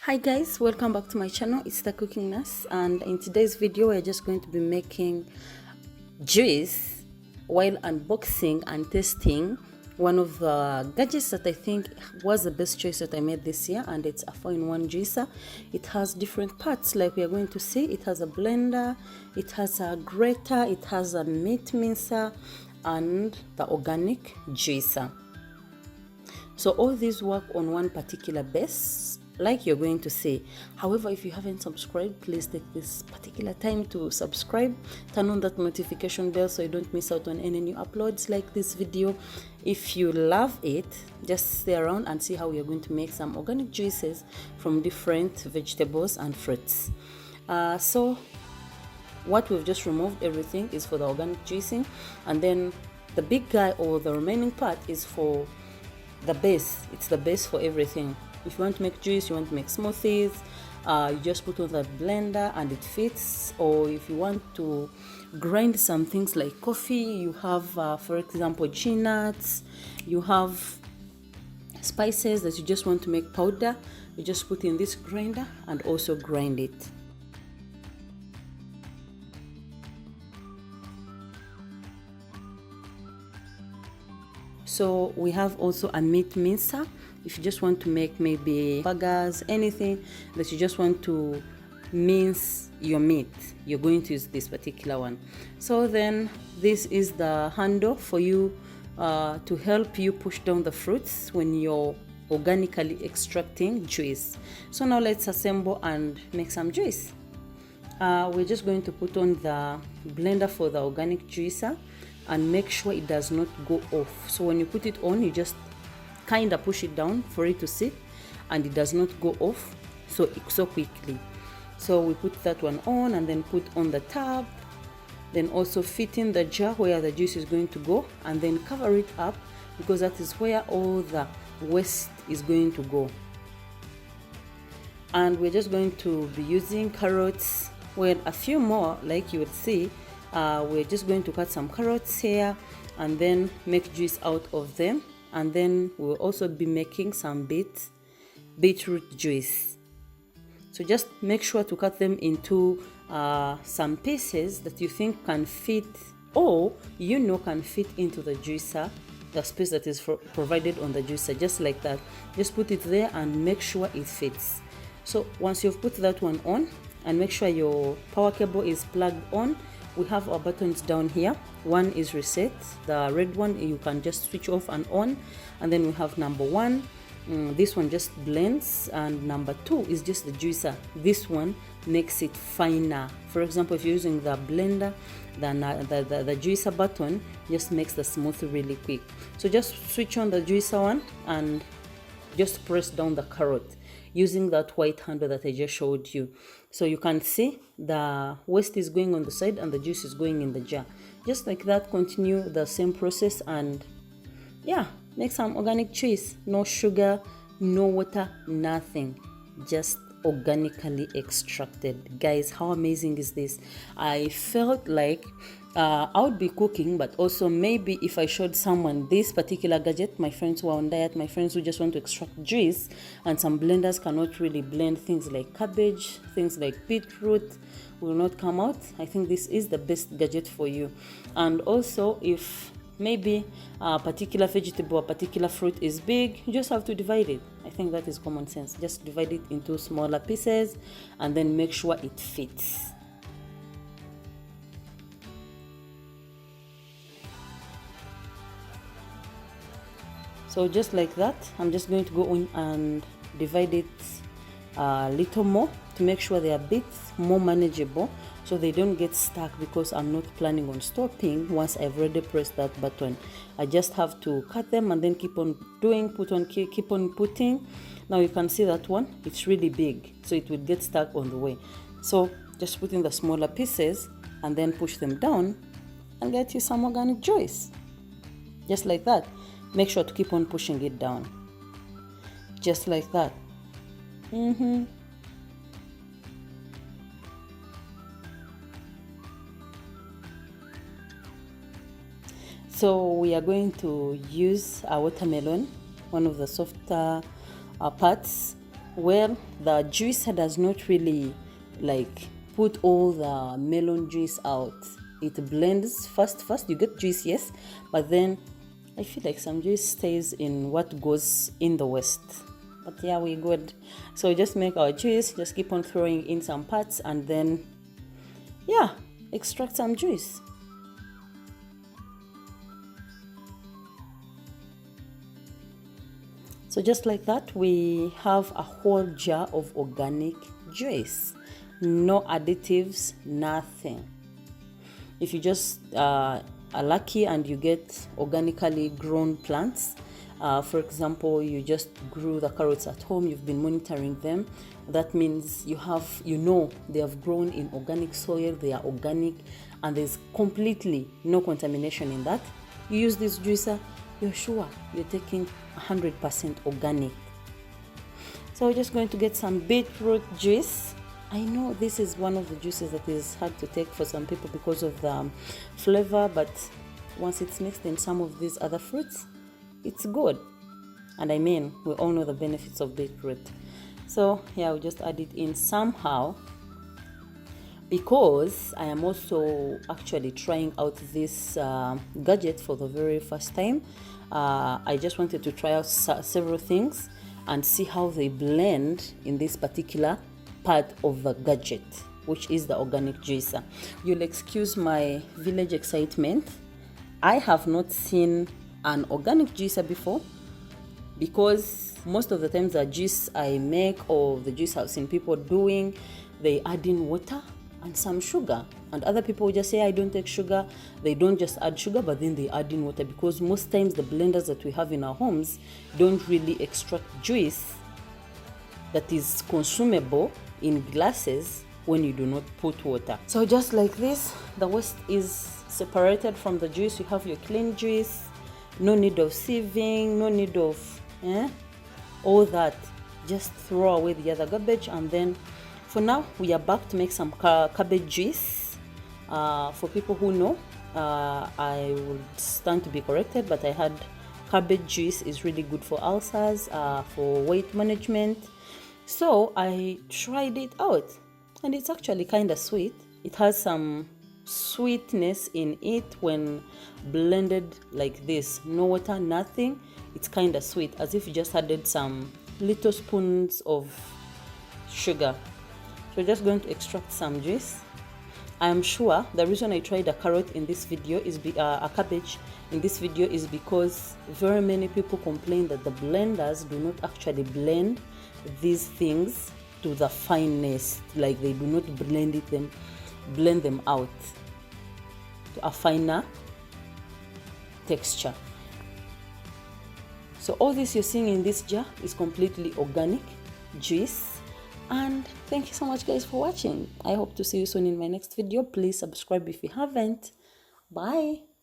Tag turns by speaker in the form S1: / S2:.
S1: Hi guys, welcome back to my channel. It's the Cooking Nurse, and in today's video we're just going to be making juice while unboxing and testing one of the gadgets that I think was the best choice that I made this year, and it's a 4-in-1 juicer. It has different parts like we are going to see. It has a blender, it has a grater, it has a meat mincer, and the organic juicer. So all these work on one particular base, like you're going to see. However, if you haven't subscribed, please take this particular time to subscribe, turn on that notification bell so you don't miss out on any new uploads like this video. If you love it, just stay around and see how we are going to make some organic juices from different vegetables and fruits. So what we've just removed, everything is for the organic juicing, and then the big guy or the remaining part is for the base. It's the base for everything. If you want to make juice, you want to make smoothies, you just put on the blender and it fits. Or if you want to grind some things like coffee, you have for example chia nuts, you have spices that you just want to make powder, you just put in this grinder and also grind it. So we have also a meat mincer. If you just want to make maybe burgers, anything that you just want to mince your meat, you're going to use this particular one. So then this is the handle for you to help you push down the fruits when you're organically extracting juice. So now let's assemble and make some juice. We're just going to put on the blender for the organic juicer and make sure it does not go off. So when you put it on, you just kind of push it down for it to sit and it does not go off so quickly. So we put that one on and then put on the tab, then also fit in the jar where the juice is going to go, and then cover it up because that is where all the waste is going to go. And we're just going to be using carrots, well, a few more like you would see. We're just going to cut some carrots here and then make juice out of them, and then we'll also be making some beetroot juice. So just make sure to cut them into some pieces that you think can fit, or can fit into the juicer, the space that is provided on the juicer, just like that. Just put it there and make sure it fits. So once you've put that one on, and make sure your power cable is plugged on, we have our buttons down here. One is reset, the red one you can just switch off and on, and then we have number 1, this one just blends, and number 2 is just the juicer. This one makes it finer. For example, if you're using the blender, then the juicer button just makes the smoothie really quick. So just switch on the juicer one and just press down the carrot using that white handle that I just showed you. So you can see the waste is going on the side and the juice is going in the jar. Just like that, continue the same process, and yeah, make some organic juice. No sugar, no water, nothing. Just organically extracted. Guys, how amazing is this? I felt like I would be cooking, but also maybe if I showed someone this particular gadget, my friends who are on diet, my friends who just want to extract juice, and some blenders cannot really blend things like cabbage, things like beetroot will not come out, I think this is the best gadget for you. And also, if maybe a particular vegetable, a particular fruit is big, you just have to divide it. I think that is common sense. Just divide it into smaller pieces and then make sure it fits. So just like that, I'm just going to go in and divide it a little more to make sure they are a bit more manageable, so they don't get stuck, because I'm not planning on stopping once I've already pressed that button. I just have to cut them and then keep on doing, keep on putting. Now you can see that one, it's really big, so it will get stuck on the way. So just put in the smaller pieces and then push them down and get you some organic juice. Just like that. Make sure to keep on pushing it down. Just like that. So we are going to use a watermelon, one of the softer parts, Well, the juicer does not really like put all the melon juice out. It blends first you get juice, yes, but then I feel like some juice stays in what goes in the waste. But yeah, we're good. So just make our juice, just keep on throwing in some parts, and then yeah, extract some juice. So just like that, we have a whole jar of organic juice. No additives, nothing. If you just are lucky and you get organically grown plants, for example, you just grew the carrots at home, you've been monitoring them, that means they have grown in organic soil, they are organic, and there's completely no contamination in that. You use this juicer, you're sure you're taking 100% organic. So we're just going to get some beetroot juice. I know this is one of the juices that is hard to take for some people because of the flavor, but once it's mixed in some of these other fruits, it's good. And I mean, we all know the benefits of beetroot. So yeah, we'll just add it in somehow, because I am also actually trying out this gadget for the very first time. I just wanted to try out several things and see how they blend in this particular part of the gadget, which is the organic juicer. You'll excuse my village excitement. I have not seen an organic juicer before, because most of the times the juice I make or the juice I've seen people doing, they add in water and some sugar, and other people just say I don't take sugar. They don't just add sugar, but then they add in water, because most times the blenders that we have in our homes don't really extract juice that is consumable in glasses when you do not put water. So just like this, the waste is separated from the juice. You have your clean juice, no need of sieving, no need of all that. Just throw away the other garbage, and then for now we are back to make some cabbage juice. For people who know, I would stand to be corrected, but I heard cabbage juice is really good for ulcers, for weight management. So I tried it out, and it's actually kind of sweet. It has some sweetness in it when blended like this. No water, nothing. It's kind of sweet, as if you just added some little spoons of sugar. So we're just going to extract some juice. I am sure the reason I tried a carrot in this video is a cabbage in this video is because very many people complain that the blenders do not actually blend these things to the finest, like they do not blend them out to a finer texture. So all this you're seeing in this jar is completely organic juice. And thank you so much guys for watching. I hope to see you soon in my next video. Please subscribe if you haven't. Bye.